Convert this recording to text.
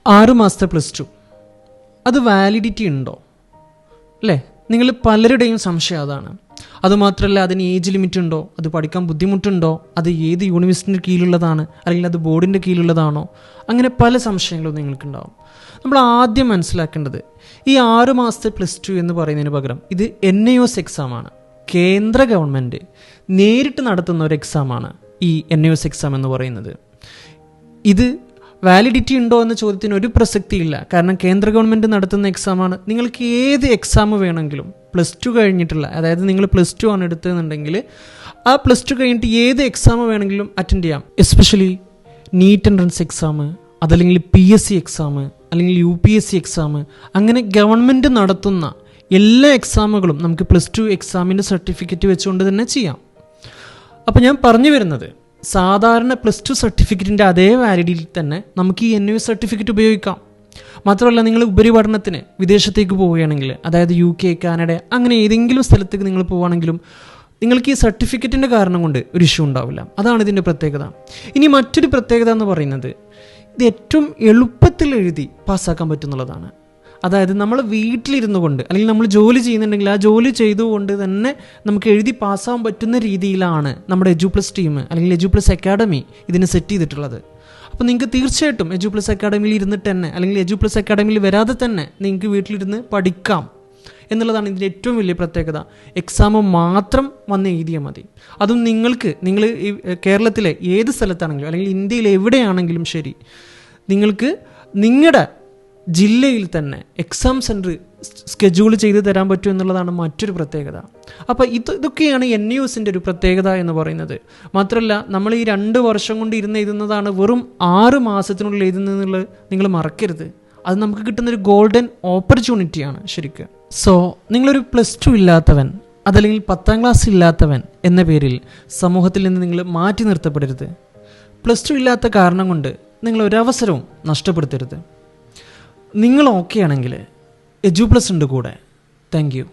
6 മാസത്തെ +2 അത് വാലിഡിറ്റി ഉണ്ടോ അല്ലേ? നിങ്ങൾ പലരുടെയും സംശയം അതാണ്. അതുമാത്രമല്ല, അതിന് ഏജ് ലിമിറ്റ് ഉണ്ടോ, അത് പഠിക്കാൻ ബുദ്ധിമുട്ടുണ്ടോ, അത് ഏത് യൂണിവേഴ്സിറ്റിൻ്റെ കീഴിലുള്ളതാണ്, അല്ലെങ്കിൽ അത് ബോർഡിൻ്റെ കീഴിലുള്ളതാണോ, അങ്ങനെ പല സംശയങ്ങളും നിങ്ങൾക്കുണ്ടാവും. നമ്മൾ ആദ്യം മനസ്സിലാക്കേണ്ടത് ഈ 6 മാസത്തെ +2 എന്ന് പറയുന്നതിന് പകരം ഇത് NIOS എക്സാമാണ്. കേന്ദ്ര ഗവൺമെൻറ് നേരിട്ട് നടത്തുന്ന ഒരു എക്സാമാണ് ഈ NIOS എക്സാം എന്ന് പറയുന്നത്. ഇത് വാലിഡിറ്റി ഉണ്ടോ എന്ന ചോദ്യത്തിന് ഒരു പ്രസക്തിയില്ല. കാരണം കേന്ദ്ര ഗവൺമെൻറ് നടത്തുന്ന എക്സാമാണ്. നിങ്ങൾക്ക് ഏത് എക്സാം വേണമെങ്കിലും +2 കഴിഞ്ഞിട്ടുള്ള, അതായത് നിങ്ങൾ +2 ആണ് എടുത്തതെന്നുണ്ടെങ്കിൽ ആ +2 കഴിഞ്ഞിട്ട് ഏത് എക്സാം വേണമെങ്കിലും അറ്റൻഡ് ചെയ്യാം. എസ്പെഷ്യലി നീറ്റ് എൻട്രൻസ് എക്സാം, അതല്ലെങ്കിൽ PSC എക്സാം, അല്ലെങ്കിൽ UPSC എക്സാം, അങ്ങനെ ഗവൺമെൻറ് നടത്തുന്ന എല്ലാ എക്സാമുകളും നമുക്ക് +2 എക്സാമിൻ്റെ സർട്ടിഫിക്കറ്റ് വെച്ചുകൊണ്ട് തന്നെ ചെയ്യാം. അപ്പോൾ ഞാൻ പറഞ്ഞു വരുന്നത്, സാധാരണ +2 സർട്ടിഫിക്കറ്റിൻ്റെ അതേ വാലിഡിറ്റിയിൽ തന്നെ നമുക്ക് ഈ NIOS സർട്ടിഫിക്കറ്റ് ഉപയോഗിക്കാം. മാത്രമല്ല, നിങ്ങൾ ഉപരിപഠനത്തിന് വിദേശത്തേക്ക് പോവുകയാണെങ്കിൽ, അതായത് UK, കാനഡ, അങ്ങനെ ഏതെങ്കിലും സ്ഥലത്തേക്ക് നിങ്ങൾ പോവുകയാണെങ്കിലും നിങ്ങൾക്ക് ഈ സർട്ടിഫിക്കറ്റിൻ്റെ കാരണം കൊണ്ട് ഒരു ഇഷ്യൂ ഉണ്ടാവില്ല. അതാണ് ഇതിൻ്റെ പ്രത്യേകത. ഇനി മറ്റൊരു പ്രത്യേകത എന്ന് പറയുന്നത്, ഇത് ഏറ്റവും എളുപ്പത്തിൽ എഴുതി പാസ്സാക്കാൻ പറ്റുന്നുള്ളതാണ്. അതായത് നമ്മൾ വീട്ടിലിരുന്നു കൊണ്ട്, അല്ലെങ്കിൽ നമ്മൾ ജോലി ചെയ്യുന്നുണ്ടെങ്കിൽ ആ ജോലി ചെയ്തുകൊണ്ട് തന്നെ നമുക്ക് എഴുതി പാസ്സാകാൻ പറ്റുന്ന രീതിയിലാണ് നമ്മുടെ EduPlus ടീം അല്ലെങ്കിൽ EduPlus അക്കാഡമി ഇതിനെ സെറ്റ് ചെയ്തിട്ടുള്ളത്. അപ്പോൾ നിങ്ങൾക്ക് തീർച്ചയായിട്ടും EduPlus അക്കാഡമിയിൽ ഇരുന്നിട്ട് തന്നെ, അല്ലെങ്കിൽ EduPlus അക്കാഡമിയിൽ വരാതെ തന്നെ നിങ്ങൾക്ക് വീട്ടിലിരുന്ന് പഠിക്കാം എന്നുള്ളതാണ് ഇതിൻ്റെ ഏറ്റവും വലിയ പ്രത്യേകത. എക്സാം മാത്രം വന്ന് എഴുതിയാൽ മതി. അതും നിങ്ങൾ ഈ കേരളത്തിലെ ഏത് സ്ഥലത്താണെങ്കിലും, അല്ലെങ്കിൽ ഇന്ത്യയിൽ എവിടെയാണെങ്കിലും ശരി, നിങ്ങൾക്ക് നിങ്ങളുടെ ജില്ലയിൽ തന്നെ എക്സാം സെൻറ്റർ സ്കെഡ്യൂൾ ചെയ്ത് തരാൻ പറ്റും എന്നുള്ളതാണ് മറ്റൊരു പ്രത്യേകത. അപ്പോൾ ഇതൊക്കെയാണ് NIOSൻ്റെ ഒരു പ്രത്യേകത എന്ന് പറയുന്നത്. മാത്രമല്ല, നമ്മൾ ഈ 2 വർഷം കൊണ്ട് ഇരുന്ന് എഴുതുന്നതാണ് വെറും 6 മാസത്തിനുള്ളിൽ എഴുതുന്നതെന്നുള്ളത് നിങ്ങൾ മറക്കരുത്. അത് നമുക്ക് കിട്ടുന്നൊരു ഗോൾഡൻ ഓപ്പർച്യൂണിറ്റിയാണ് ശരിക്കും. സോ നിങ്ങളൊരു +2 ഇല്ലാത്തവൻ, അതല്ലെങ്കിൽ 10ാം ക്ലാസ് ഇല്ലാത്തവൻ എന്ന പേരിൽ സമൂഹത്തിൽ നിന്ന് നിങ്ങൾ മാറ്റി നിർത്തപ്പെടരുത്. +2 ഇല്ലാത്ത കാരണം കൊണ്ട് നിങ്ങൾ ഒരവസരവും നഷ്ടപ്പെടുത്തരുത്. നിങ്ങൾ ഓക്കെ ആണെങ്കിൽ EduPlus ഉണ്ട് കൂടെ. Thank you.